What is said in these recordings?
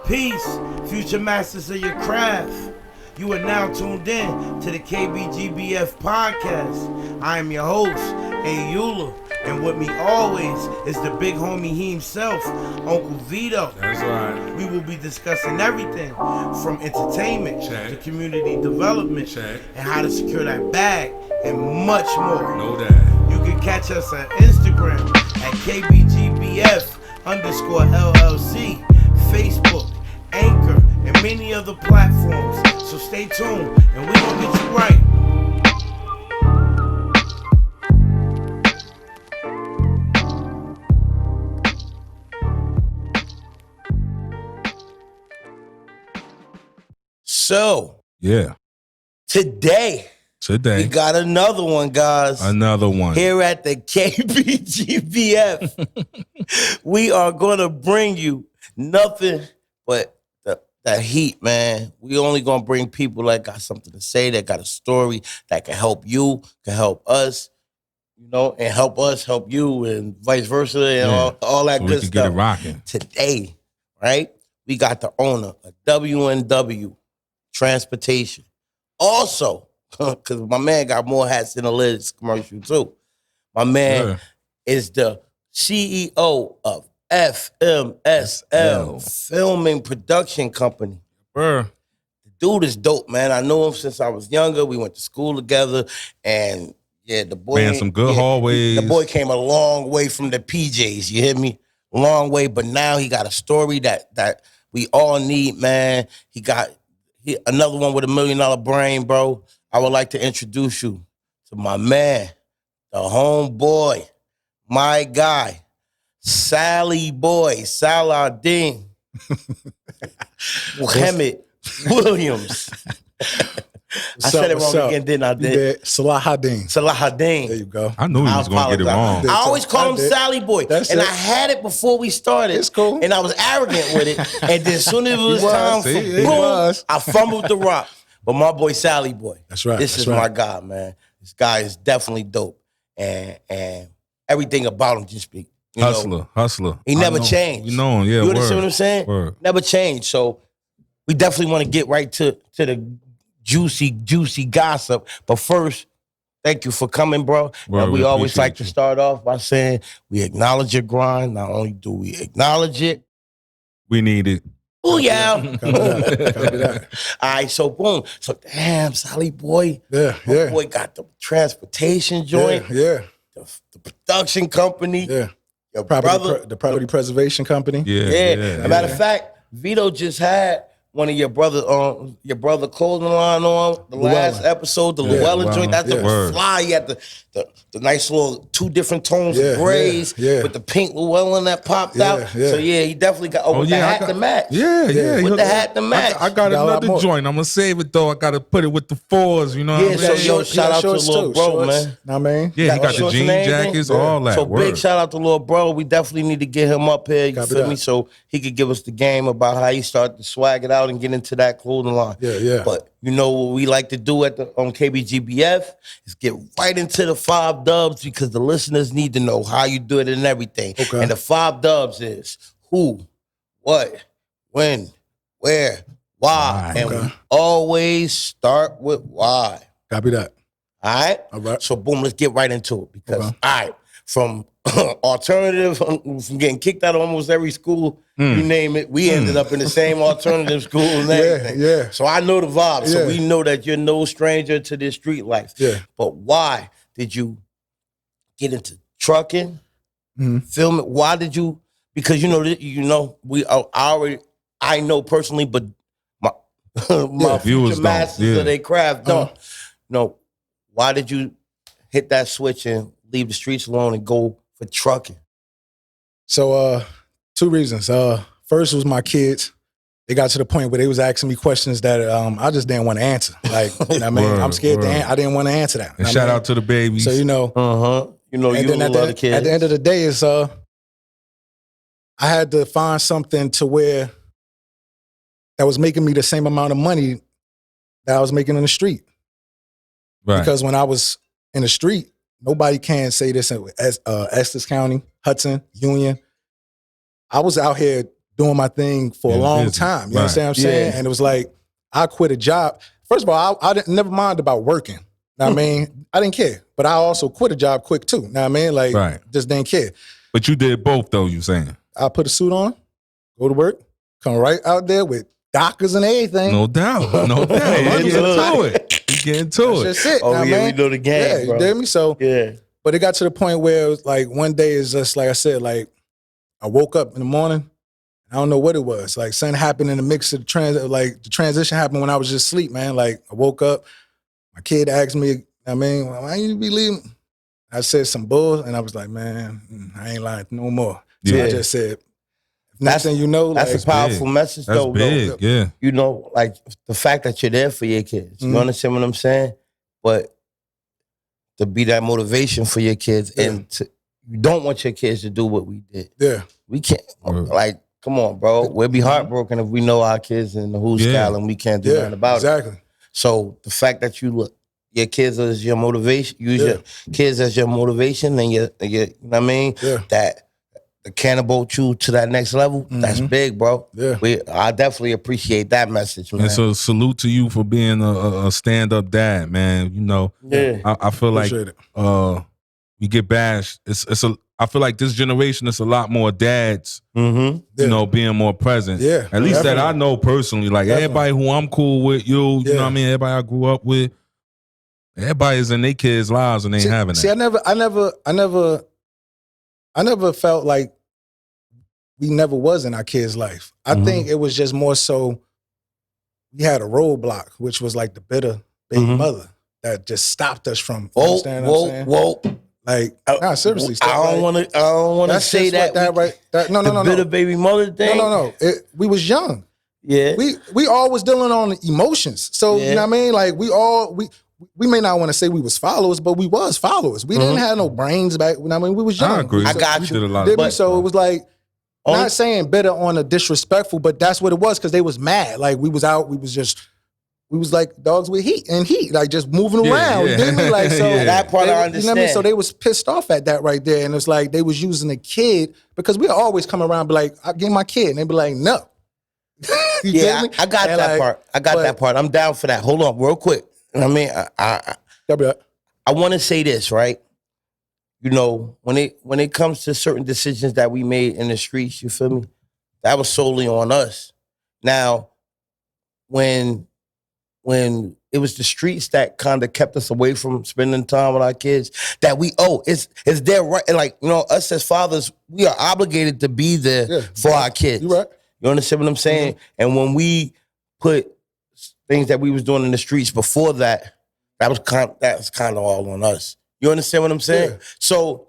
Peace, future masters of your craft. You are now tuned in to the KBGBF podcast. I am your host, A. Eula, and with me always is the big homie he himself, Uncle Vito. That's right. We will be discussing everything from entertainment to community development and how to secure that bag and much more. No doubt. You can catch us on Instagram at KBGBF_LLC, Facebook, Anchor, and many other platforms. So stay tuned, and we're gonna get you right. So, today we got another one, guys. Another one. Here at the KBGBF, we are going to bring you nothing but the heat, man. We only going to bring people that got something to say, that got a story, that can help you, can help us, you know, and help us help you, and vice versa, and all that good stuff. Get it rocking. Today, right, we got the owner of W&W Transportation. Also, because my man got more hats than a Liz commercial too. My man is the CEO of FMSL Filming Production Company. The dude is dope, man. I knew him since I was younger. We went to school together, and the boy ran some good hallways. The boy came a long way from the PJs. You hear me? Long way, but now he got a story that we all need, man. He got another one with $1 million brain, bro. I would like to introduce you to my man, the homeboy, my guy, Saladin Muhammad Williams. I said it wrong again, didn't I? Salahuddin. There you go. I knew he was going to get it wrong. I always call him Sally Boy. I had it before we started. It's cool. And I was arrogant with it. And then as soon as it was time for boom, I fumbled the rock. But my boy Sally Boy. That's right. This is my guy, man. This guy is definitely dope. And everything about him just speak. Hustler. He never changed. You know him, yeah. You understand what I'm saying? Word. Never changed. So we definitely want to get right to the juicy gossip. But first, thank you for coming, bro. We always like to start off by saying we acknowledge your grind. Not only do we acknowledge it, we need it. Oh, yeah. All right, so boom. So damn, Sally Boy. Yeah. Boy got the transportation joint. Yeah. The production company. Yeah. Your brother. The property preservation company. Yeah. As a matter of fact, Vito just had one of your brother clothing line on the last episode, the Llewellyn joint. That's the fly. You had the nice little 2 different tones of grays with the pink Llewellyn that popped out. So he definitely got with the hat to match. With the hat to match. I got another joint. I'm gonna save it though. I gotta put it with the 4s. You know what I mean? So shout out to little bro, man. Know what I mean? Yeah, he got the jean jackets, all that. So big shout out to little bro. We definitely need to get him up here. You feel me? So he could give us the game about how he started to swag it out and get into that clothing line. Yeah. But you know what we like to do on KBGBF is get right into the 5 dubs, because the listeners need to know how you do it and everything. Okay. And the 5 dubs is who, what, when, where, why. And we always start with why. Copy that. All right? So boom, let's get right into it. Because, all right, from alternative, from getting kicked out of almost every school, you name it, we ended up in the same alternative school and everything. Yeah. So I know the vibe. So we know that you're no stranger to this street life. Yeah. But why did you get into trucking, filming? Why did you? Because I know personally, but my future masters of their craft don't. Why did you hit that switch and leave the streets alone and go for trucking? So 2 reasons. First was my kids. They got to the point where they was asking me questions that I just didn't want to answer. Like, you know what I mean? I'm scared I didn't want to answer that. And shout out to the babies. So, you love the kids. At the end of the day, is I had to find something to where that was making me the same amount of money that I was making in the street. Right. Because when I was in the street, nobody can say this as Essex County, Hudson, Union. I was out here doing my thing for a long time. You know what I'm saying? And it was like, I quit a job. First of all, I didn't never mind about working. Know what I mean? I didn't care. But I also quit a job quick too. Know what I mean? Like, just didn't care. But you did both though, you saying? I put a suit on, go to work, come right out there with doctors and everything. No doubt. No doubt. Get into it. Get into it. That's it. Oh, yeah, we know the game, bro. You did me? So, yeah. But it got to the point where it was like one day is just like I said, like I woke up in the morning, I don't know what it was. Like something happened in the mix of the transition happened when I was just asleep, man. Like I woke up, my kid asked me, I mean, why you be leaving? I said some bull, and I was like, man, I ain't lying no more. So I just said, next thing you know, that's like, a powerful message, that's though. Big, yeah. You know, like the fact that you're there for your kids. You understand what I'm saying? But to be that motivation for your kids, and you don't want your kids to do what we did. Yeah, we can't. Like, come on, bro. We'll be heartbroken if we know our kids in the who's style and we can't do nothing about it. So the fact that you look. Your kids as your motivation. Use your kids as your motivation, and your you know what I mean? That catapult you to that next level. That's big, bro. Yeah, I definitely appreciate that message, man. And so salute to you for being a stand-up dad, man. You know, I feel like we get bashed. I feel like this generation is a lot more dads, you know, being more present. Yeah, at least that I know personally. Like everybody who I'm cool with, you know what I mean? Everybody I grew up with. Everybody's in their kids' lives and they ain't having that. See, I never felt like we never was in our kids' life. I think it was just more so we had a roadblock, which was like the bitter baby mother that just stopped us from. Understand what I'm saying? Like, nah, seriously. I don't want to say that. No. Bitter baby mother thing. No. We was young. Yeah. We all was dealing on emotions. So you know what I mean? Like we may not want to say we was followers, but we was followers. We didn't have no brains back. I mean, we was young. I agree. I got you. So it was like, not saying bitter on a disrespectful, but that's what it was because they was mad. Like we was out, we was like dogs with heat, like just moving around. You did me? Like, so that part I understand. You know what I mean? So they was pissed off at that right there. And it's like they was using the kid because we always come around and be like, I give my kid. And they be like, no. I got that part. I got that part. I'm down for that. Hold on real quick. I mean, I want to say this, right? You know, when it comes to certain decisions that we made in the streets, you feel me? That was solely on us. Now, when it was the streets that kind of kept us away from spending time with our kids, that we it's their right. And like, you know, us as fathers, we are obligated to be there for our kids. You right. You understand what I'm saying? And when we put things that we was doing in the streets before that, that's kind of all on us. You understand what I'm saying? Yeah. So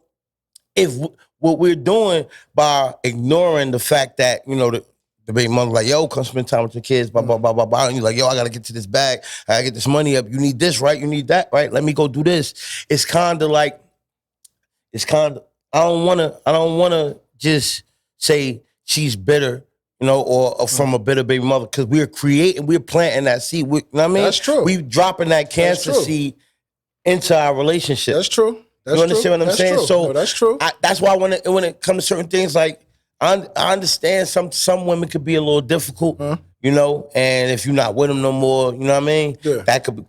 if what we're doing by ignoring the fact that, you know, the baby mother like, yo, come spend time with your kids, blah, blah, blah, blah, blah. And you're like, yo, I got to get to this bag. I got to get this money up. You need this, right? You need that, right? Let me go do this. It's kind of like, I don't want to just say she's bitter, you know, or from a bitter baby mother, because we're planting that seed. You know what I mean? That's true. We dropping that cancer seed into our relationship. That's true. You understand what I'm saying? True. So no, that's true. That's why when it comes to certain things, like I understand some women could be a little difficult, you know, and if you're not with them no more, you know what I mean? Yeah. That could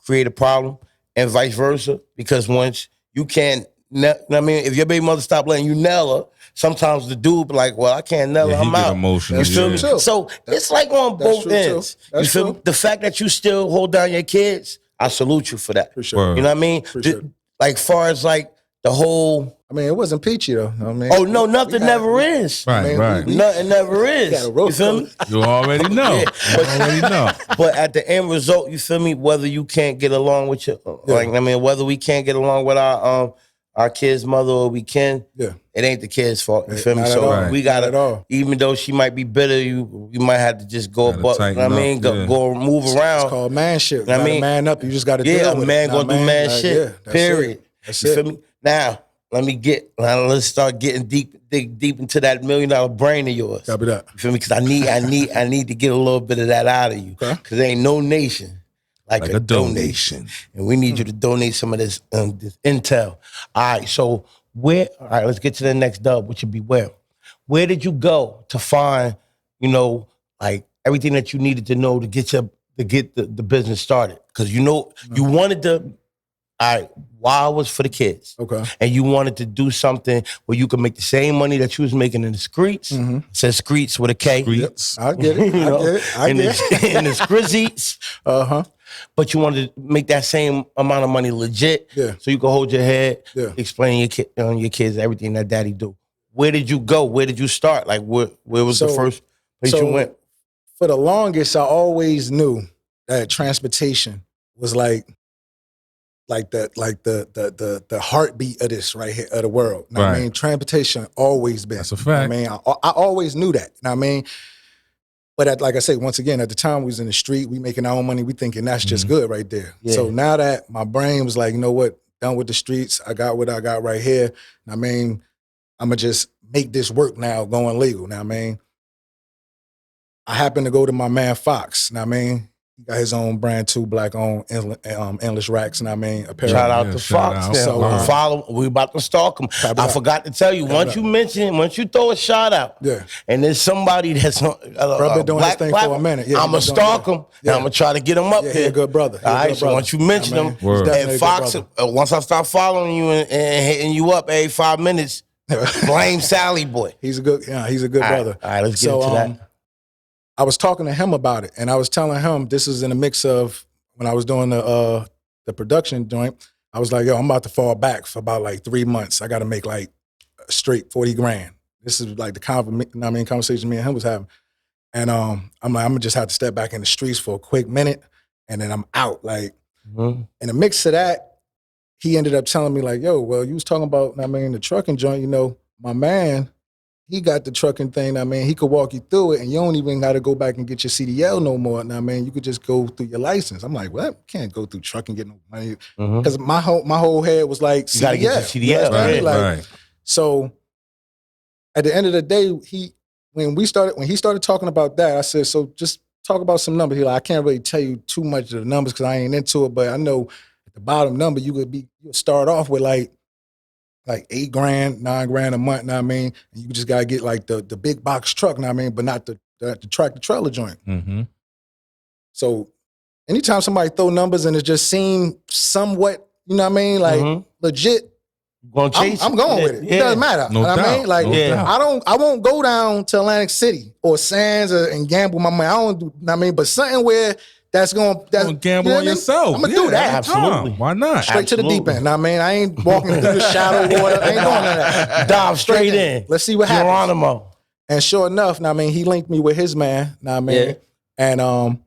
create a problem, and vice versa, because once you can't, you know what I mean? If your baby mother stop letting you nail her, sometimes the dude be like, well, I can't nail her, I'm out. Emotional. You feel me? So it's like on both ends. You feel me? The fact that you still hold down your kids, I salute you for that. For sure. You know what I mean? Like far as like the whole, I mean, it wasn't peachy though. I mean, oh no, nothing never is. Right, right. Nothing never is. You feel me? You already know. But at the end result, you feel me? Whether you can't get along with your, like, I mean, whether we can't get along with our kid's mother or we can, it ain't the kid's fault. You feel me? So we gotta, even though she might be bitter, you might have to just go above. You know what I mean? Go move around. It's called man shit. You know I mean, man up. You just gotta deal with it. A man gonna do man shit. Period. That's you feel me? Now, let's start getting dig deep into that $1 million brain of yours. Copy that. You feel me? Because I need to get a little bit of that out of you. Because there ain't no nation like a donation. And we need you to donate some of this intel. All right, so let's get to the next dub, which would be where? Where did you go to find, you know, like everything that you needed to know to get the business started? Because you wanted to. All right, Wild was for the kids. Okay. And you wanted to do something where you could make the same money that you was making in the streets. Says streets with a K. Streets. I get it. I get it. In the scrizzies. But you wanted to make that same amount of money legit. Yeah. So you could hold your head, Yeah. explain your kids everything that daddy do. Where did you go? Where did you start? Like where was the first place you went? For the longest, I always knew that transportation was like the heartbeat of this right here of the world. Know what I mean, transportation always been. That's a fact. I mean, I always knew that. Know what I mean, but like I say, once again, at the time we was in the street, we making our own money. We thinking that's just good right there. Yeah. So now that my brain was like, you know what, done with the streets, I got what I got right here. Know what I mean, I'm gonna just make this work now, going legal. Know what I mean, I happened to go to my man Fox. Know what I mean. He got his own brand too, black-owned endless racks, and I mean, apparel. Shout out to Fox. So follow. We about to stalk him. I forgot to tell you. Once you throw a shout out, and there's somebody that's been doing this thing for a minute. Yeah, I'm gonna stalk him, and I'm gonna try to get him up here. Good brother. All right. So once you mention him, and Fox, once I start following you and hitting you up every 5 minutes, blame Sally boy. He's a good brother. All right, let's get into that. I was talking to him about it, and I was telling him this is in a mix of when I was doing the production joint. I was like, yo, I'm about to fall back for about like 3 months. I got to make like straight 40 grand. This is like the conversation me and him was having. And I'm like, I'm gonna just have to step back in the streets for a quick minute, and then I'm out. Like, in the mix of that, he ended up telling me like, yo, well, you was talking about, the trucking joint, you know, my man, he got the trucking thing. I mean, he could walk you through it, and you don't even got to go back and get your CDL no more. I mean, you could just go through your license. I'm like, what? Can't go through trucking, get no money, because my whole head was like, CDL. You gotta get your CDL, right? So at the end of the day, when he started talking about that, I said, so just talk about some numbers. He like, I can't really tell you too much of the numbers because I ain't into it, but I know at the bottom number you'll start off with like $8 grand, $9 grand a month, know what I mean? And you just gotta get like the big box truck, know what I mean, but not the tractor trailer joint. So anytime somebody throw numbers and it just seem somewhat, you know what I mean, like legit, I'm going with it. It doesn't matter. No doubt. I mean, like I won't go down to Atlantic City or Sands and gamble my money. I don't do, know what I mean, but something where that's going to gamble on yourself. I'm gonna do that. Absolutely. Why not? Straight to the deep end. Know what I mean, I ain't walking through the shallow water. I ain't doing none of that. Dive straight in. Let's see what happens. Geronimo. And sure enough, know what I mean, he linked me with his man. Know what I mean, and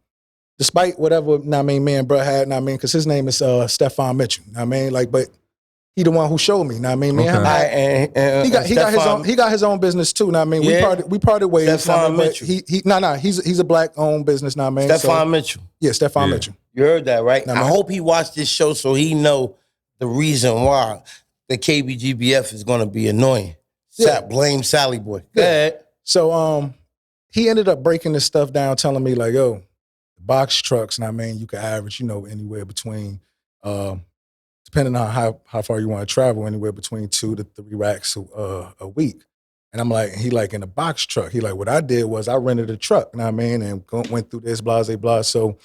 despite whatever, know what I mean, me and bro had, know what I mean, because his name is Stefan Mitchell. Know what I mean, like, but he the one who showed me. Know what I mean, me and him. He got his own business too. Know what I mean, we parted ways. Stefan Mitchell. He's a black owned business. Know what I mean, Stefan Mitchell. Yeah, Stefan Mitchell. You heard that, right? I hope he watched this show so he know the reason why the KBGBF is going to be annoying. Blame Sally boy. Go ahead. So he ended up breaking this stuff down, telling me like, yo, the box trucks, know what I mean, you can average, you know, anywhere between, depending on how far you want to travel, anywhere between 2 to 3 racks a week. And I'm like, he like in a box truck. He like, what I did was I rented a truck, you know what I mean, and went through this, blah, blah, blah. So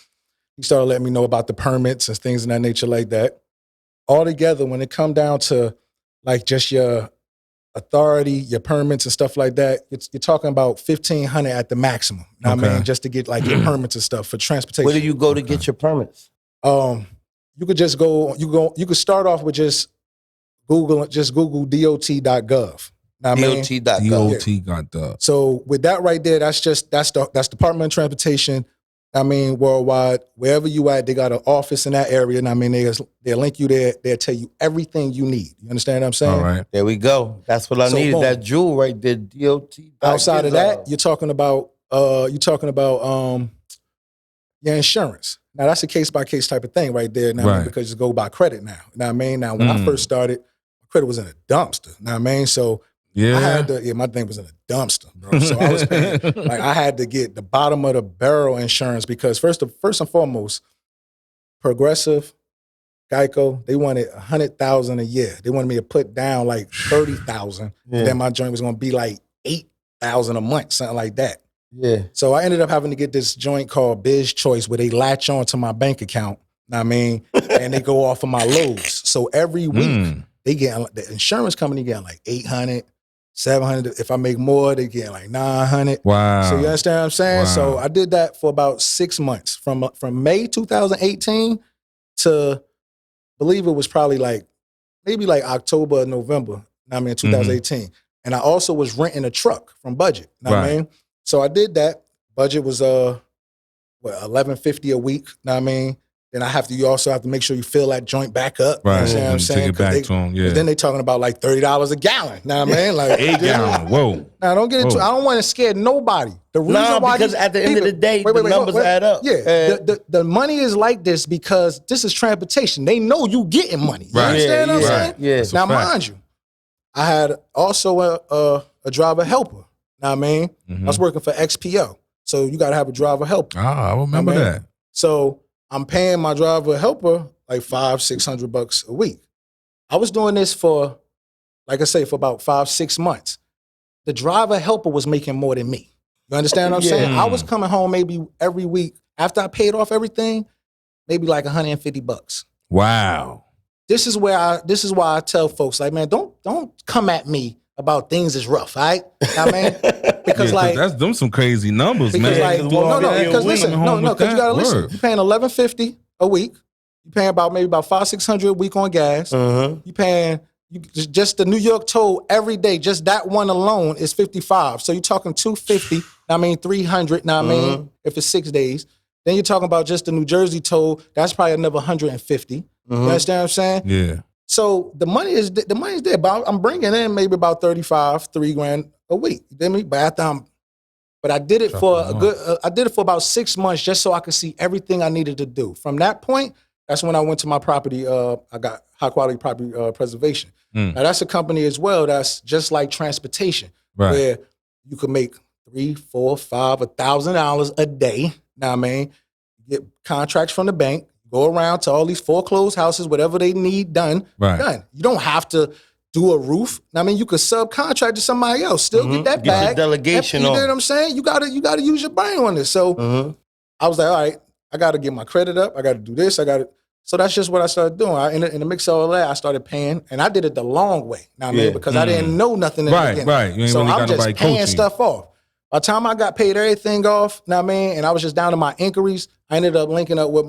he started letting me know about the permits and things of that nature like that. All together, when it come down to like just your authority, your permits and stuff like that, you're talking about $1,500 at the maximum. You know what I mean? Just to get like your permits and stuff for transportation. Where do you go to get your permits? You could just you could start off with just Google dot.gov. DOT.gov. So with that right there, that's Department of Transportation. I mean, worldwide, wherever you at, they got an office in that area. And I mean, they'll link you there. They'll tell you everything you need. You understand what I'm saying? All right. There we go. That's what I needed. Boom. That jewel right there, DOT. Outside of that, you're talking about your insurance. Now that's a case-by-case type of thing right there. Now, I mean, because you go by credit now. You know what I mean? Now, when I first started, my credit was in a dumpster. You know what I mean? So I had to, my thing was in a dumpster, bro. So I was paying, like I had to get the bottom of the barrel insurance because first and foremost, Progressive, Geico, they wanted $100,000 a year. They wanted me to put down like $30,000. And then my joint was gonna be like $1,000 a month, something like that. Yeah. So I ended up having to get this joint called Biz Choice where they latch on to my bank account, know what I mean, and they go off of my loads. So every week they get, the insurance company getting like 800, 700. If I make more, they get like 900. Wow. So you understand what I'm saying? Wow. So I did that for about 6 months from May 2018 to, believe it was probably like, maybe like October or November, know what I mean, 2018. And I also was renting a truck from Budget, know what I mean? So I did that. Budget was $11.50 a week, know what I mean? Then you also have to make sure you fill that joint back up. Right. You understand what I'm saying? Take it back to them, yeah. Then they talking about like $30 a gallon, know what I mean? Like 8 gallon, whoa. Now don't get into I don't want to scare nobody. The reason why because at the end of the day, the numbers add up. Yeah, the money is like this because this is transportation. They know you getting money. You understand what I'm saying? Yeah. Now, mind you, I had also a driver helper. Know what I mean? I was working for XPO. So you got to have a driver helper. I remember that. So I'm paying my driver helper like $500-600 a week. I was doing this for, like I say, for about 5-6 months. The driver helper was making more than me. You understand what I'm saying? I was coming home maybe every week after I paid off everything, maybe like $150. Wow. This is why I tell folks, like, man, don't come at me about things is rough, all right? I mean, because like that's them some crazy numbers, because man. Because listen, because you gotta listen. You're paying $11.50 a week. You're paying maybe about $500-600 a week on gas. You're paying just the New York toll every day. Just that one alone is $55. So you're talking $250. I mean $300. Now I mean, if it's 6 days, then you're talking about just the New Jersey toll. That's probably another $150. You understand what I'm saying? Yeah. So the money is there, but I'm bringing in maybe about $3,000 a week. You know what I mean? But I did it for I did it for about 6 months just so I could see everything I needed to do. From that point, that's when I went to my property. I got high quality property preservation. Now that's a company as well. That's just like transportation, where you could make $3,000, $4,000, $5,000, $1,000 a day. Now I mean, get contracts from the bank. Go around to all these foreclosed houses, whatever they need done. You don't have to do a roof. I mean, you could subcontract to somebody else, still get that bag. Your delegation you on. know what I'm saying? You gotta use your brain on this. So I was like, all right, I gotta get my credit up. I gotta do this. So that's just what I started doing. In the mix of all that, I started paying, and I did it the long way. Now I mean, because I didn't know nothing in the beginning. Right. You ain't so really I'm got just paying stuff off. By the time I got paid everything off, now I mean, and I was just down to my inquiries, I ended up linking up with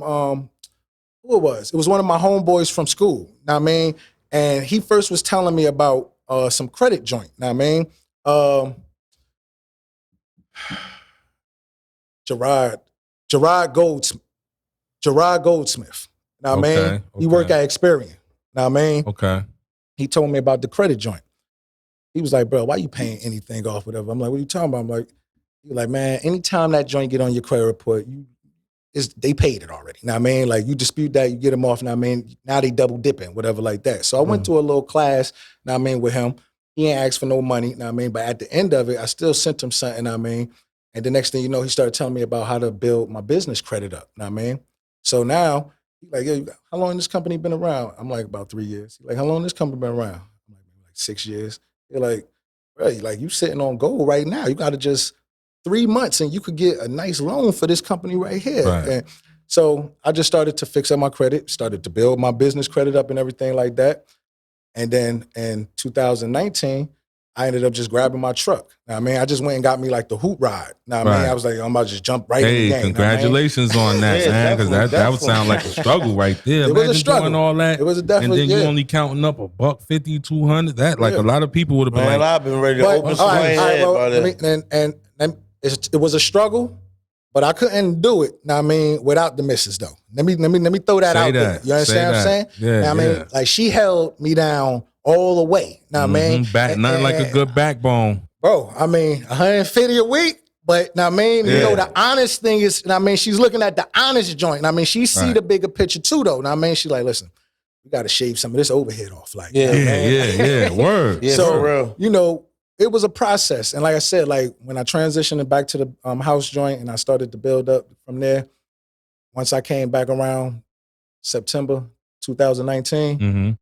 who it was? It was one of my homeboys from school. Know what I mean? And he first was telling me about some credit joint. Know what I mean? Gerard Goldsmith. Know what I mean? He worked at Experian. Know what I mean? Okay. He told me about the credit joint. He was like, bro, why you paying anything off, whatever? I'm like, what are you talking about? I'm like, you're like, man, anytime that joint get on your credit report, they paid it already. Know what I mean? Like you dispute that, you get them off. Know what I mean? Now they double dipping, whatever like that. So I went to a little class, know what I mean, with him. He ain't asked for no money, know what I mean? But at the end of it, I still sent him something, know what I mean? And the next thing you know, he started telling me about how to build my business credit up, know what I mean? So now, he's like, yo, how long this company been around? I'm like, about 3 years. He's like, how long this company been around? I'm like 6 years. They're like, bro, you sitting on gold right now. You got to just 3 months and you could get a nice loan for this company right here. Right. And so I just started to fix up my credit, started to build my business credit up and everything like that. And then in 2019, I ended up just grabbing my truck. Know what I mean? I just went and got me like the hoot ride. Know what I mean? I was like, I'm about to just jump right in the game. Congratulations on that, man. Because that would sound like a struggle right there. It was a struggle. Doing all that. It was definitely, and then you only counting up $150, $200. That like a lot of people would have been like, I've been ready to open some it was a struggle, but I couldn't do it. Know what I mean? Without the missus though. Let me throw that out there. You understand what I'm saying? Yeah. Know what I mean, like she held me down all the way. Know what I mean? Nothing like a good backbone. Bro, I mean, $150 a week, but know what I mean? You know, the honest thing is, know what I mean, she's looking at the honest joint. Know what I mean, she see the bigger picture too, though. Know what I mean? She's like, listen, we got to shave some of this overhead off. Like, Word. Yeah, so, for real. You know, it was a process. And like I said, like when I transitioned back to the house joint and I started to build up from there, once I came back around September 2019,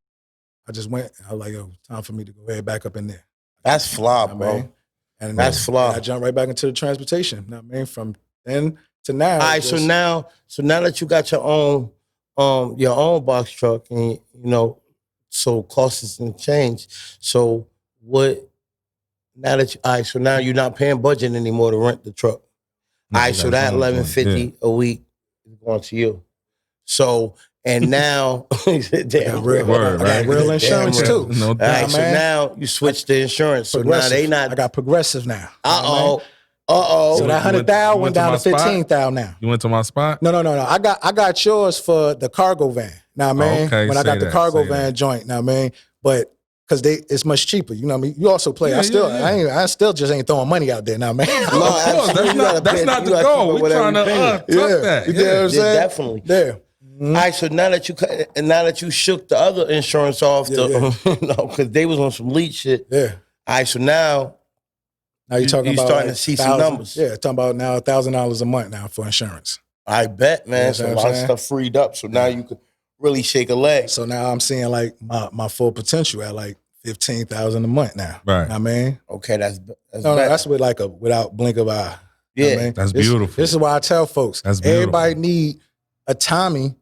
I just went, I was like, yo, time for me to go ahead back up in there. That's fly, bro. And that's flaw. I jumped right back into the transportation. You know what I mean? From then to now. All right, so now that you got your own box truck, and so costs isn't change. So what? Now that so now you're not paying budget anymore to rent the truck. All right, so that $11.50 a week is going to you. So and now, damn real insurance too. No doubt. All right, so now you switch the insurance. So now they not. I got Progressive now. So that $100,000 went down to $15,000 now. You went to my spot? No. I got yours for the cargo van. Now, man, when I got the cargo van joint. Now, man, but. Because it's much cheaper, you know what I mean? You also play. I still just ain't throwing money out there now, man. No, that's not the goal. We're trying to tuck that. You know what I'm saying? Definitely. Yeah. Mm-hmm. All right, so now that you shook the other insurance off, because they was on some lead shit. Yeah. All right, so now you're talking about starting to see some numbers. Yeah, talking about now $1,000 a month now for insurance. I bet, man. So a lot of stuff freed up. So now you could really shake a leg. So now I'm seeing like my full potential at like $15,000 a month now. Right. You know what I mean? Okay, that's that's with like without blink of eye. Yeah. You know what I mean? That's beautiful. This is why I tell folks, everybody need a Tommy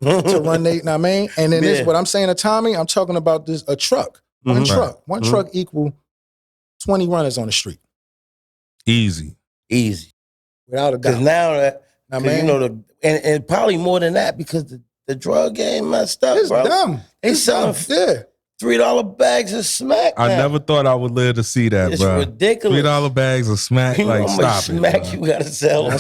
to run they, you know what I mean? And then this what I'm saying a Tommy, I'm talking about a truck. One truck. One truck equal 20 runners on the street. Easy. Without a doubt. Because now and probably more than that because the drug game messed up, it's bro. Dumb. They selling $3 bags of smack. I never thought I would live to see that, it's bro. It's ridiculous. $3 bags of smack, like stop smack it. You gotta sell.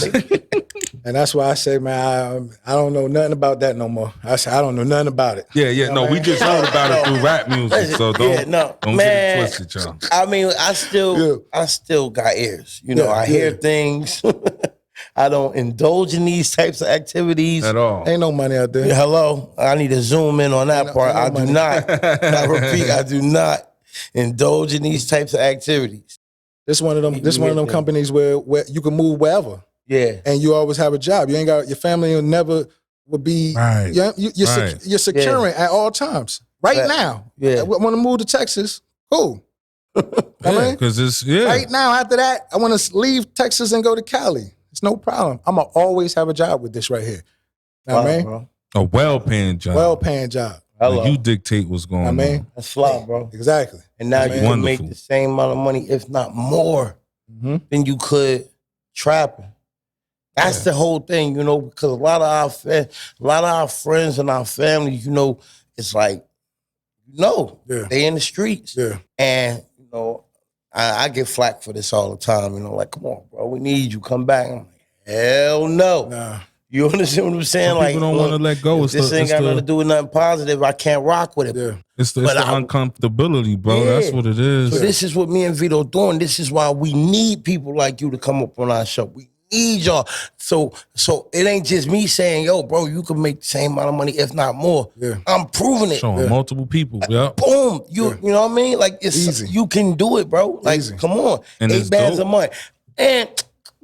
And that's why I say, man, I don't know nothing about that no more. I don't know nothing about it. Yeah. You know, we just heard about it through rap music, so don't man, get it twisted, y'all. I mean, I still got ears. I hear things. I don't indulge in these types of activities at all. Ain't no money out there. Hello, I need to zoom in on that part. I do not. I repeat, I do not indulge in these types of activities. This one of them companies where you can move wherever. Yeah, and you always have a job. You ain't got your family will be. Right. You're securing at all times. Right now. Yeah. I want to move to Texas. Cool. Because it's right now. After that, I want to leave Texas and go to Cali. It's no problem. I'm gonna always have a job with this right here. Know what I mean? Bro. A well-paying job. Well-paying job. Like you dictate what's going on. That's fly, bro. Exactly. And now you can make the same amount of money, if not more, than you could trapping. That's the whole thing, because a lot of our friends and our family, it's like, they in the streets. Yeah. And, I get flack for this all the time, like, come on, bro, we need you, come back. I'm like, hell no. Nah. You understand what I'm saying? Some people don't want to let go. This ain't got nothing to do with nothing positive. I can't rock with it. Yeah. It's the uncomfortability, bro. That's what it is. So this is what me and Vito doing. This is why we need people like you to come up on our show. We need y'all. So it ain't just me saying, yo, bro, you can make the same amount of money, if not more. Yeah. I'm proving it. Showing multiple people. Yeah. Boom. You know what I mean? Like it's easy. You can do it, bro. Like, come on. And 8 bands a month. And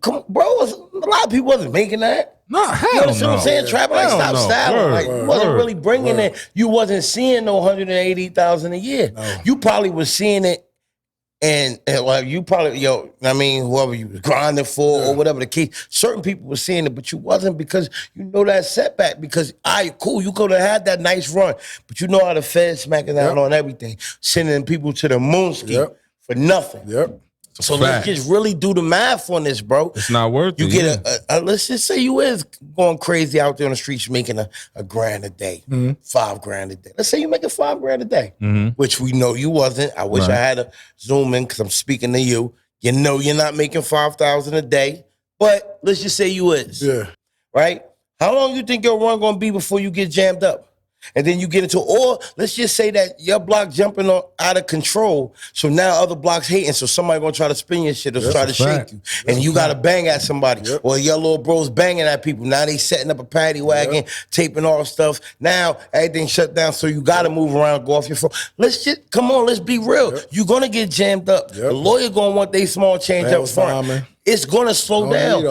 bro, a lot of people wasn't making that. No, hell you understand what I'm saying? Trapping, like, stop styling. Like, you wasn't really bringing it. You wasn't seeing no $180,000 a year. No. You probably was seeing it, and like you probably, whoever you was grinding for or whatever the case, certain people were seeing it, but you wasn't because that setback. Because cool, you could have had that nice run, but you know how the Fed smacking down on everything, sending people to the moon ski for nothing. Yep. So let's just really do the math on this, bro. It's not worth it. You get let's just say you is going crazy out there on the streets making a $1,000 a day, $5,000 a day. Let's say you making $5,000 a day, which we know you wasn't. I wish I had to zoom in because I'm speaking to you. You know you're not making $5,000 a day, but let's just say you is. Yeah. Right? How long you think your run going to be before you get jammed up? And then you get into, or let's just say that your block jumping out of control. So now other blocks hating. So somebody gonna try to spin your shit or try to shake you. And you gotta bang at somebody. Or your little bro's banging at people. Now they setting up a paddy wagon, taping all stuff. Now everything shut down. So you gotta move around, go off your phone. Let's be real. You're gonna get jammed up. The lawyer gonna want their small change up front. It's gonna slow down.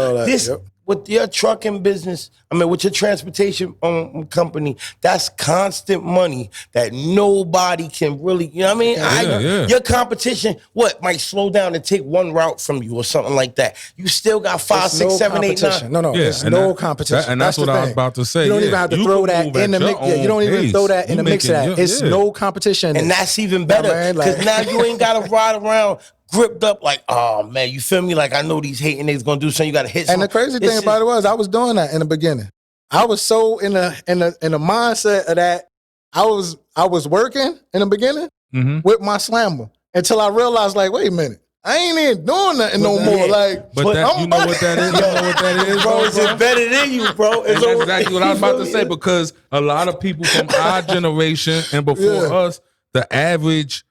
with your trucking business, with your transportation company, that's constant money that nobody can really, you know what I mean? Your competition, might slow down and take one route from you or something like that. You still got 5, 6, 7, 8, 9. No, it's no competition. And that's what I was about to say. You don't even have to throw that in the mix. You don't even throw that in the mix of that. It's no competition. And that's even better because now you ain't got to ride around gripped up like, oh man, you feel me? Like I know these hating niggas gonna do something. You gotta hit something. And the crazy thing about it was I was doing that in the beginning. I was so in the mindset of that. I was working in the beginning with my slammer until I realized, like, wait a minute, I ain't even doing nothing no more. Like, but you know what that is? You know what that is, bro? It's embedded in you, bro. That's exactly what I was about to say, because a lot of people from our generation and before us, the average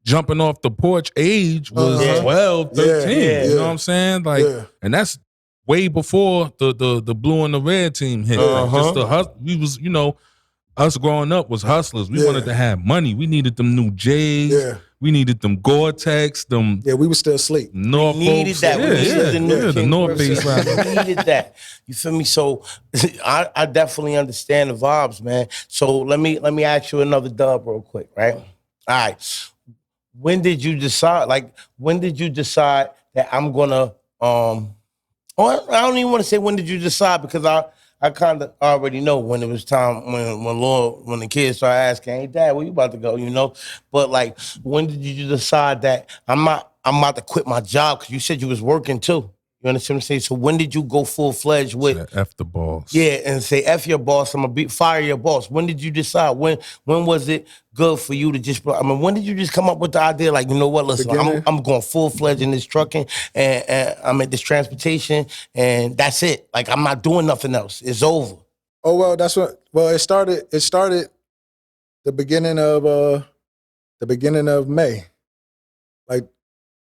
jumping off the porch age was 12, 13. You know what I'm saying? Like, and that's way before the blue and the red team hit. Like, just we was, us growing up was hustlers. We wanted to have money. We needed them new J's. Yeah. We needed them Gore-Tex. Them. Yeah, we were still asleep. We needed that. We needed the North Face. We needed that. You feel me? So I definitely understand the vibes, man. So let me ask you another dub real quick, right? All right. When did you decide? Like, when did you decide that I'm gonna? I don't even want to say when did you decide, because I kind of already know when it was time when the kids started asking, "Hey, Dad, where you about to go?" But like, when did you decide that I'm about to quit my job? Because you said you was working too. You understand what I'm saying? So when did you go full-fledged with F the boss? Yeah, and say F your boss, I'm gonna fire your boss. When did you decide? When was it good for you to just? When did you just come up with the idea? Like, you know what? Listen, I'm going full-fledged in this trucking, and I'm at this transportation, and that's it. Like, I'm not doing nothing else. It's over. Oh well, that's what. Well, it started the beginning of May, like.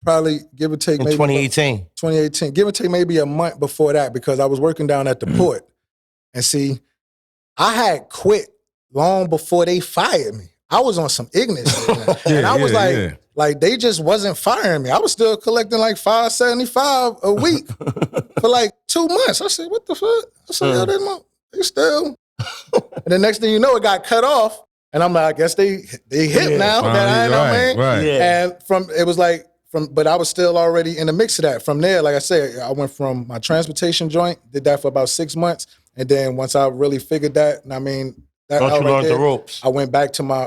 Probably give or take in maybe 2018. 2018. Give or take maybe a month before that, because I was working down at the port. And see, I had quit long before they fired me. I was on some ignorance shit. And I was like they just wasn't firing me. I was still collecting like $575 a week for like 2 months. I said, what the fuck? I said, they still. And the next thing you know, it got cut off. And I'm like, I guess they hit now. Right. And but I was still already in the mix of that. From there, like I said, I went from my transportation joint, did that for about 6 months, and then once I really figured that, the ropes. I went back to my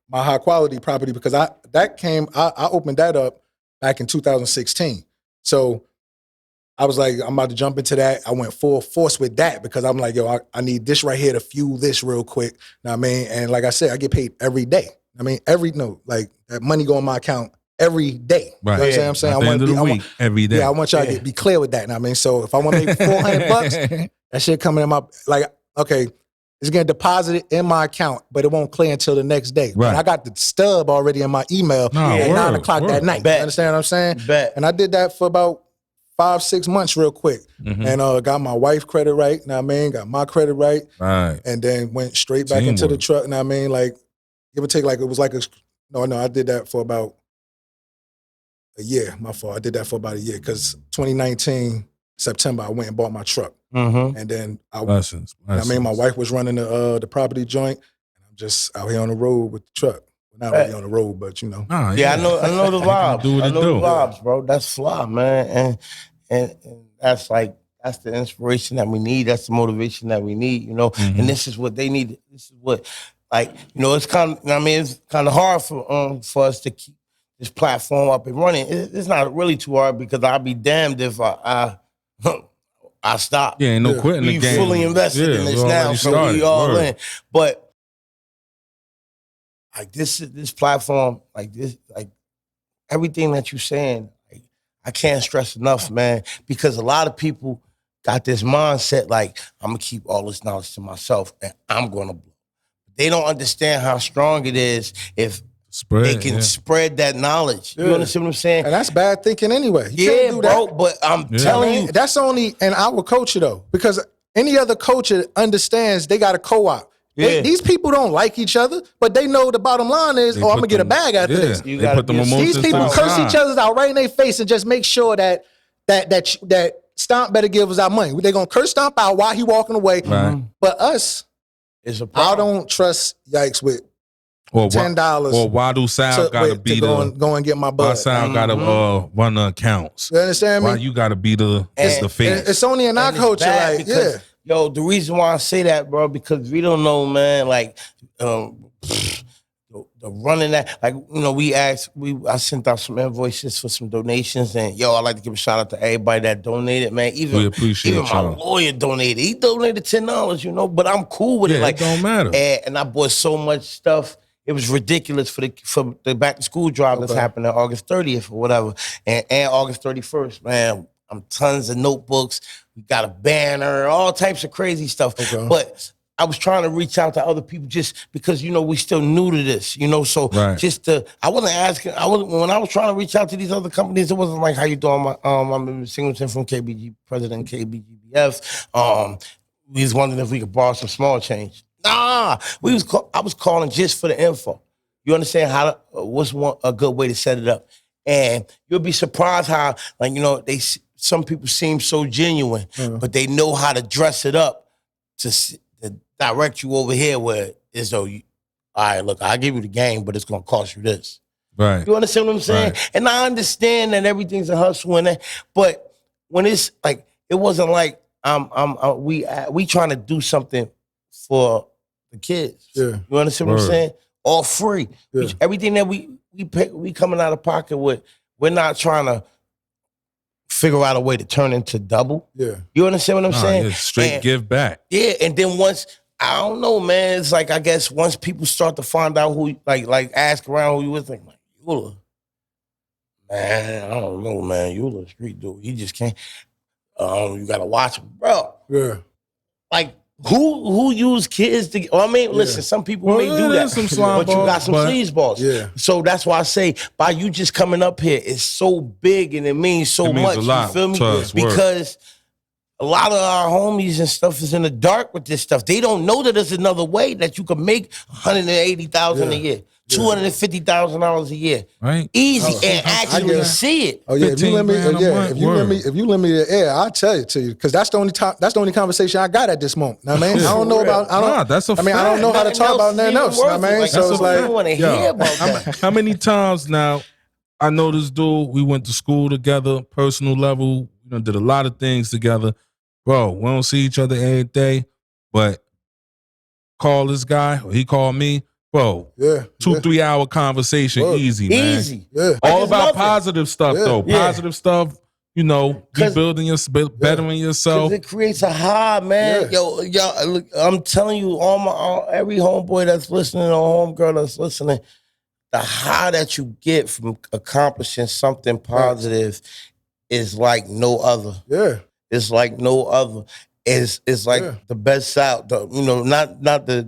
my high quality property, because I opened that up back in 2016. So I was like, I'm about to jump into that. I went full force with that, because I'm like, yo, I need this right here to fuel this real quick. Know what I mean? And like I said, I get paid every day. Like that money go in my account every day. Right. You know what I'm saying? Every day. Yeah, I want y'all to be clear with that. Know what I mean? So if I want to make $400, that shit coming in my, like, okay, it's getting deposited in my account, but it won't clear until the next day. Right. But I got the stub already in my email at 9 o'clock that night. You understand what I'm saying? And I did that for about 5-6 months real quick. And got my wife credit right, know what I mean? Got my credit right. Right. And then went straight back into the truck, know what I mean? Like, give or take, like, it was like I did that for about a year. My fault. I did that for about a year, because 2019, September, I went and bought my truck. And then my wife was running the property joint, and I'm just out here on the road with the truck. Not really on the road, but I know the vibes. I know the vibes, bro. That's fly, man. And that's the inspiration that we need. That's the motivation that we need, And this is what they need. This is what, it's kind of, it's kind of hard for us to keep this platform up and running. It's not really too hard, because I'll be damned if I stop. Yeah, ain't no quitting the game. We fully invested in this now, so we all in. But like this platform, like this, like everything that you're saying, like, I can't stress enough, man, because a lot of people got this mindset like, I'm gonna keep all this knowledge to myself and I'm gonna blow. They don't understand how strong it is if they can spread that knowledge. You understand what I'm saying? And that's bad thinking anyway. You can't do bro, that. but I'm telling you. That's only in our culture though, because any other culture understands they got a co-op. These people don't like each other, but they know the bottom line is, I'm gonna get a bag after this. These people curse each other out right in their face and just make sure that Stomp better give us our money. They gonna curse Stomp out while he walking away. Right. But us, it's a problem. I don't trust Yikes with $10. Or why do Sal gotta be the go and get my bud? Why Sal gotta run the accounts? You understand me? Why you gotta be the face? It's only in our culture, like because, yo, the reason why I say that, bro, because we don't know, man, like the running that, like, you know, I sent out some invoices for some donations, and yo, I'd like to give a shout out to everybody that donated, man. We appreciate even my lawyer donated. He donated $10, you know, but I'm cool with it. Like, it don't matter. And I bought so much stuff. It was ridiculous for the back to school drive that's happening August 30th or whatever, and August 31st, man. I'm tons of notebooks. We got a banner, all types of crazy stuff. But I was trying to reach out to other people just because, you know, we still new to this, you know. So I wasn't asking. When I was trying to reach out to these other companies, it wasn't like, how you doing? I'm Singleton from President KBGBF. We was wondering if we could borrow some small change. Nah, I was calling just for the info. You understand what's a good way to set it up, and you'll be surprised how, like, you know, some people seem so genuine, but they know how to dress it up to direct you over here where it's though, all right, look, I'll give you the game, but it's gonna cost you this. Right. You understand what I'm saying? Right. And I understand that everything's a hustle in it, but when it's like, it wasn't like we trying to do something for the kids. Yeah. You understand what I'm saying? All free. Yeah. Everything that we pay, we coming out of pocket with, we're not trying to figure out a way to turn into double. Yeah. You understand what I'm saying? Yeah, straight give back. Yeah, and then once, I don't know, man, it's like, I guess once people start to find out who, like ask around who you was, like Eula. Man, I don't know, man. Eula, street dude. He just can't. You gotta watch him, bro. Yeah. Like, who use kids to? Well, I mean, listen, some people may do that, but you got some sleazeballs. Yeah. So that's why I say, by you just coming up here, it's so big and it means so much. You feel me? Because a lot of our homies and stuff is in the dark with this stuff. They don't know that there's another way that you can make $180,000 a year. $250,000 a year, right? Easy, and actually see it. Oh yeah, if you let me the air, I'll tell it to you, because that's the only conversation I got at this moment. I mean, I don't know about. I don't know how to talk about nothing else. I mean, so it's like, I want to hear about that. How many times now? I know this dude. We went to school together, personal level. You know, did a lot of things together, bro. We don't see each other every day, but call this guy or he called me. Bro, 2-3 hour conversation, easy, man. Easy. Yeah. All about positive stuff, though. Positive stuff, you know, bettering yourself. It creates a high, man. Yo, look, I'm telling you, every homeboy that's listening or homegirl that's listening, the high that you get from accomplishing something positive is like no other. Yeah. It's like no other. It's like the best sound, you know, not the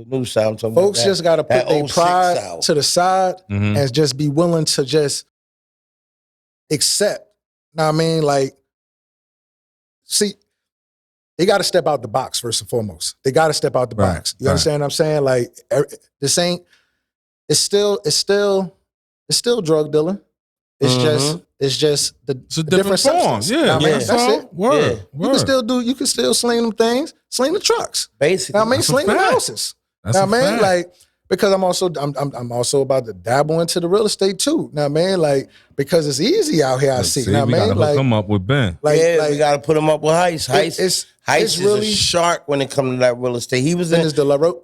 new sound. Folks just got to put their pride to the side and just be willing to just accept. Know what I mean? Like, see, they got to step out the box first and foremost. They got to step out the box. You understand what I'm saying? Like, this ain't. It's still drug dealing. It's just the different forms. Yeah, I mean, that's it. Word. You can still sling them things, sling the trucks. Basically. I mean, sling the houses. That's I mean, like, because I'm also about to dabble into the real estate too. Now, man, like, because it's easy out here. I see. Now, man, like, hook them up with Ben. Like, we gotta put him up with Heist. Heist is really a shark when it comes to that real estate. He was in the La Rouge.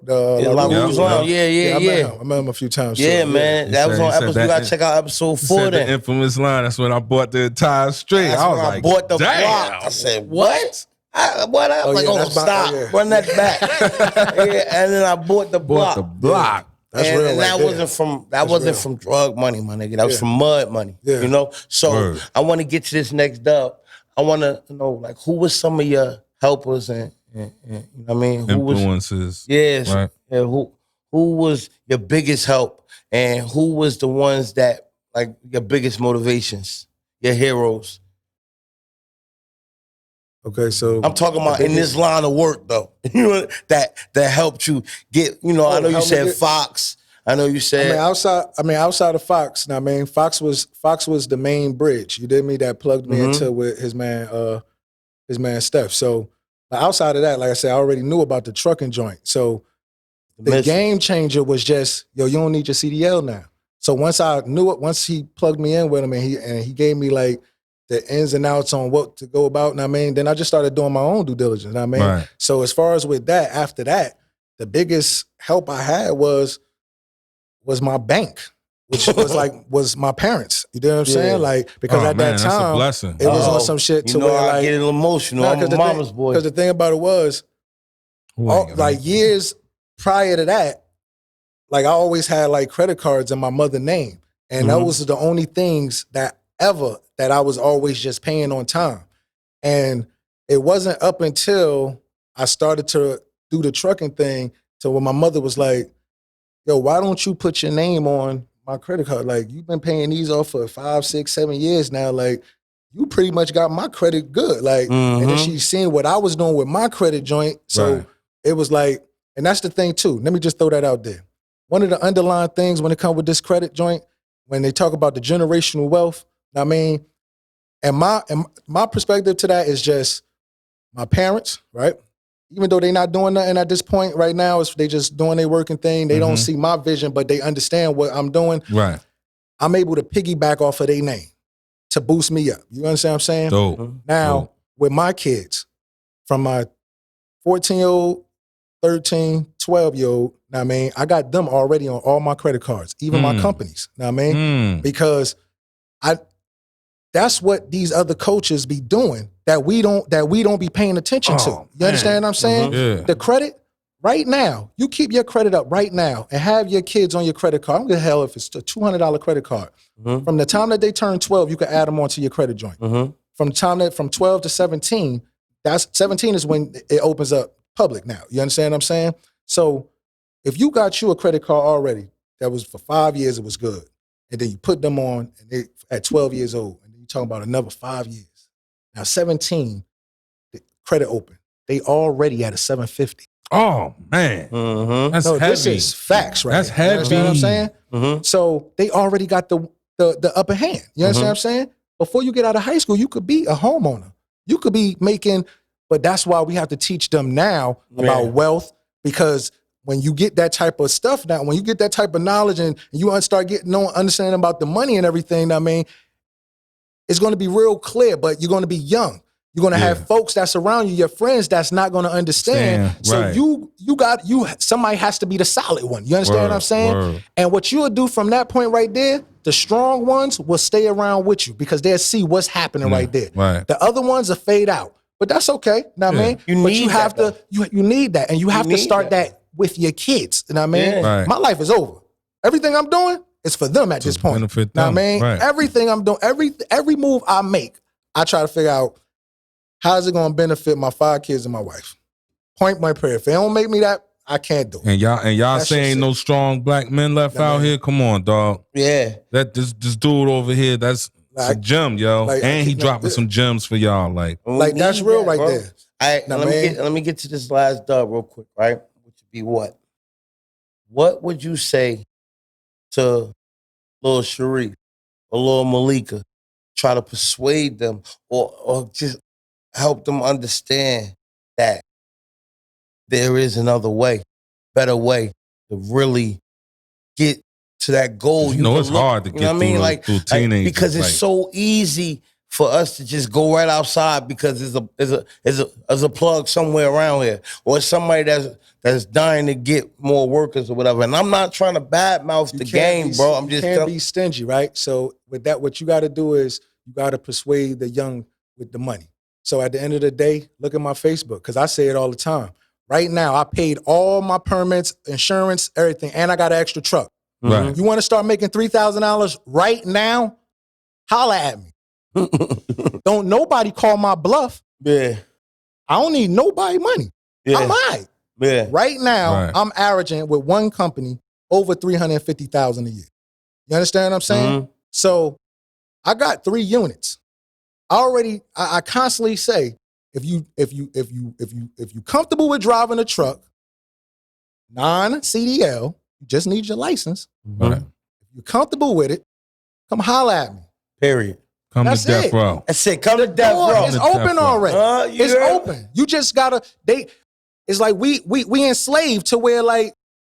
Yeah. I met him a few times. Yeah, man. That was on episode. You gotta check out episode 4. The infamous line. That's when I bought the entire street. I was like, bought the block. I said, what? I was like, stop. Run that back. And then I bought the block. That's real. And that wasn't from drug money, my nigga. That was from mud money. You know? So I want to get to this next dub. I want to know, like, who was some of your helpers and you know what I mean? Influences. Right. Yeah, who was your biggest help, and who was the ones that, like, your biggest motivations, your heroes? Okay, so I'm talking about in this line of work, though. You know, that helped you get, you know, I know you said Fox. I know you said. Outside of Fox. Now, Fox was the main bridge. You did me that plugged me into with his man Steph. So outside of that, like I said, I already knew about the trucking joint. So the game changer was just, yo, you don't need your CDL now. So once I knew it, once he plugged me in with him and he gave me like the ins and outs on what to go about, then I just started doing my own due diligence. Right. So as far as with that, after that, the biggest help I had was my bank, which was my parents. You know what I'm saying? Like, because at that time, it was on some shit to where I get emotional. I'm a mama's boy. Because the thing about it was, years prior to that, like I always had like credit cards in my mother's name. And that was the only things that I was always just paying on time. And it wasn't up until I started to do the trucking thing to when my mother was like, yo, why don't you put your name on my credit card? Like, you've been paying these off for 5, 6, 7 years now. Like, you pretty much got my credit good. Like, and then she's seeing what I was doing with my credit joint. So it was like, and that's the thing too. Let me just throw that out there. One of the underlying things when it comes with this credit joint, when they talk about the generational wealth, and my perspective to that is just my parents, right? Even though they're not doing nothing at this point right now, they just doing their working thing. They don't see my vision, but they understand what I'm doing. Right. I'm able to piggyback off of their name to boost me up. You understand what I'm saying? Dope. Now, with my kids, from my 14-year-old, 13, 12-year-old, I got them already on all my credit cards, even my companies. Because that's what these other coaches be doing that we don't be paying attention to. You understand what I'm saying? Yeah. The credit, right now, you keep your credit up right now and have your kids on your credit card. I don't give a hell if it's a $200 credit card. From the time that they turn 12, you can add them onto your credit joint. From the time that from 12 to 17, 17 is when it opens up public now. You understand what I'm saying? So if you got you a credit card already that was for 5 years, it was good. And then you put them on and they at 12 years old, and then you're talking about another 5 years. Now 17, the credit open. They already at a 750. Oh man. That's heavy. This is facts, right? That's heavy. You understand what I'm saying? So they already got the upper hand. You understand what I'm saying? Before you get out of high school, you could be a homeowner. You could be making, but that's why we have to teach them now about wealth, because when you get that type of stuff now, when you get that type of knowledge and you start getting understanding about the money and everything, it's going to be real clear, but you're going to be young. You're going to have folks that's around you, your friends, that's not going to understand. So somebody has to be the solid one. You understand what I'm saying? And what you'll do from that point right there, the strong ones will stay around with you because they'll see what's happening right there. The other ones will fade out, but that's okay. You have to need that, and you have to start that with your kids. You know what I mean? My life is over. Everything I'm doing is for them at this point. Benefit them. Everything I'm doing, every move I make, I try to figure out how is it going to benefit my 5 kids and my wife. Point blank period. If they don't make me that, I can't do it. And y'all saying no strong black men left out here? Come on, dog. Yeah. That this dude over here, that's a gem, yo. And he dropping some gems for y'all. Like that's real right there. Let me get to this last dub real quick, right? Which would be what? What would you say to Lil Sharif or Lil Malika? Try to persuade them or just help them understand that there is another way, better way to really get to that goal. It's hard to get through teenagers. Because it's so easy for us to just go right outside because there's a plug somewhere around here, or somebody that's dying to get more workers or whatever. And I'm not trying to badmouth the game, bro. I'm just can't be stingy, right? So with that, what you got to do is you got to persuade the young with the money. So at the end of the day, look at my Facebook, because I say it all the time. Right now, I paid all my permits, insurance, everything, and I got an extra truck. Right. You want to start making $3,000 right now? Holla at me. Don't nobody call my bluff. Yeah. I don't need nobody money. Yeah. I'm all right. Yeah. Right now, I'm averaging with one company over $350,000 a year. You understand what I'm saying? So I got 3 units. I constantly say, if you comfortable with driving a truck, non-CDL, You just need your license. Right. If you're comfortable with it, come holler at me. Period. Come That's to death it. row. That's it. Come to death row. It's open already. It's heard? open. You just gotta. It's like we enslaved to where like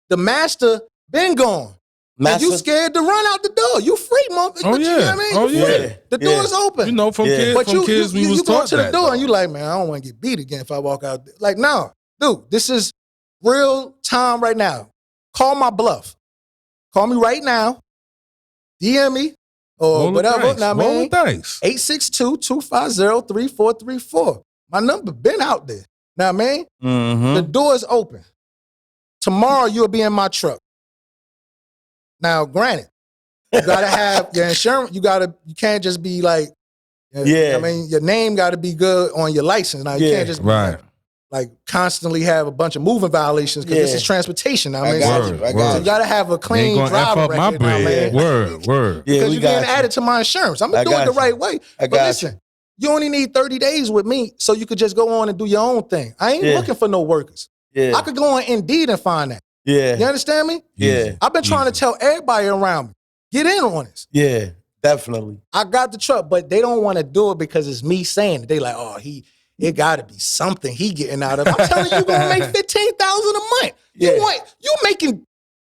the master been gone. Master, and you scared to run out the door. You free, motherfucker. Oh, You yeah. know what I mean? Oh, You yeah. free. The door's open. You know, from kids, But we was you go taught to the that, door though. and you like, man, I don't want to get beat again if I walk out there. Like, no, dude, this is real time right now. Call my bluff. Call me right now. DM me or Roll whatever. the dice. Roll the dice. 862-250-3434. My number been out there. Now, man, Mm-hmm. the door is open. Tomorrow you'll be in my truck. Now, granted, you gotta have your insurance. You can't just be like, Yeah. I mean, your name gotta be good on your license. Now, you can't just be like constantly have a bunch of moving violations because this is transportation. Now, I got you. So you gotta have a clean driver record. My bread. Now, man. Word. Yeah, Because you're getting added to my insurance. I'm gonna do it the right way. But listen, you only need 30 days with me so you could just go on and do your own thing. I ain't looking for no workers. Yeah. I could go on Indeed and find that. Yeah. You understand me? Yeah. I've been trying to tell everybody around me, get in on this. Yeah, definitely. I got the truck, but they don't want to do it because it's me saying it. They like, oh, it got to be something he getting out of it. I'm telling you, you're going to make $15,000 a month. Yeah. You making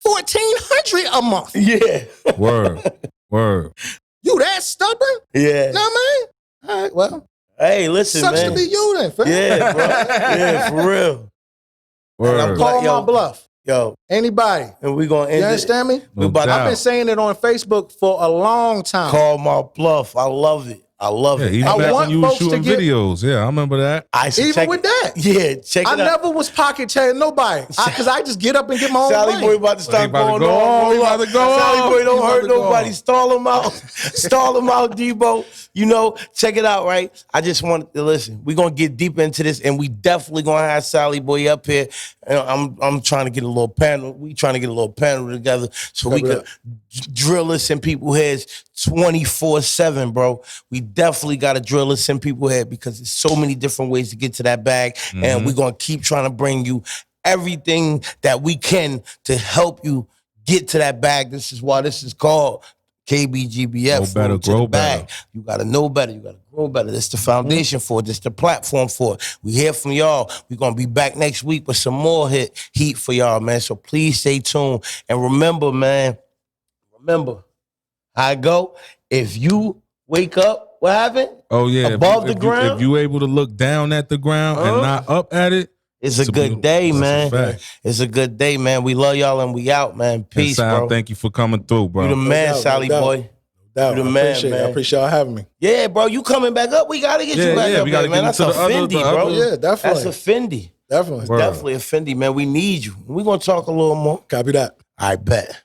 $1,400 a month. Yeah. Word. You that stubborn? Yeah. Know what I mean? All right, well. Hey, listen, sucks man. to be you then, fam. Yeah, bro. Yeah, for real. Word. Call my bluff. Yo. Anybody. And we going to end You understand me? No I've been saying it on Facebook for a long time. Call my bluff. I love it. I love it. Even I back want when you was folks to shooting get- videos. Yeah, I remember that. Even with that. Yeah, check it I out. never was pocket telling nobody. Because I just get up and get my own Sally money. Boy about to start going go on. on. He about to go Sally on. Boy don't He about hurt to go nobody. on. Stall him out. Stall him out, Debo. You know, check it out, right? I just wanted to listen. We're going to get deep into this, and we definitely going to have Sally Boy up here. And I'm trying to get a little panel. We trying to get a little panel together so we could drill this in people's heads 24/7, bro. We definitely got to drill this in people's head because there's so many different ways to get to that bag. And we're going to keep trying to bring you everything that we can to help you get to that bag. This is why this is called KBGBF. Know better, grow better. You got to know better. You got to grow better. This is the foundation for it. This is the platform for it. We hear from y'all. We're going to be back next week with some more heat for y'all, man. So please stay tuned. And remember, man, how I go. If you wake up, what happened? Oh, yeah. Above the ground? If you able to look down at the ground and not up at it, It's a good day, man. fact. It's a good day, man. We love y'all and we out, man. Peace, Sal, bro. thank you for coming through, bro. You the man, doubt, Sally no doubt. boy. I You the man, appreciate it. man. I appreciate y'all having me. Yeah, bro. You coming back up? We gotta get you back up, we gotta here, man. get That's into a the other- Fendi, the bro. other- Yeah, definitely. That's a Fendi. Definitely. Word. Definitely a Fendi, man. We need you. We gonna talk a little more. Copy that. I bet.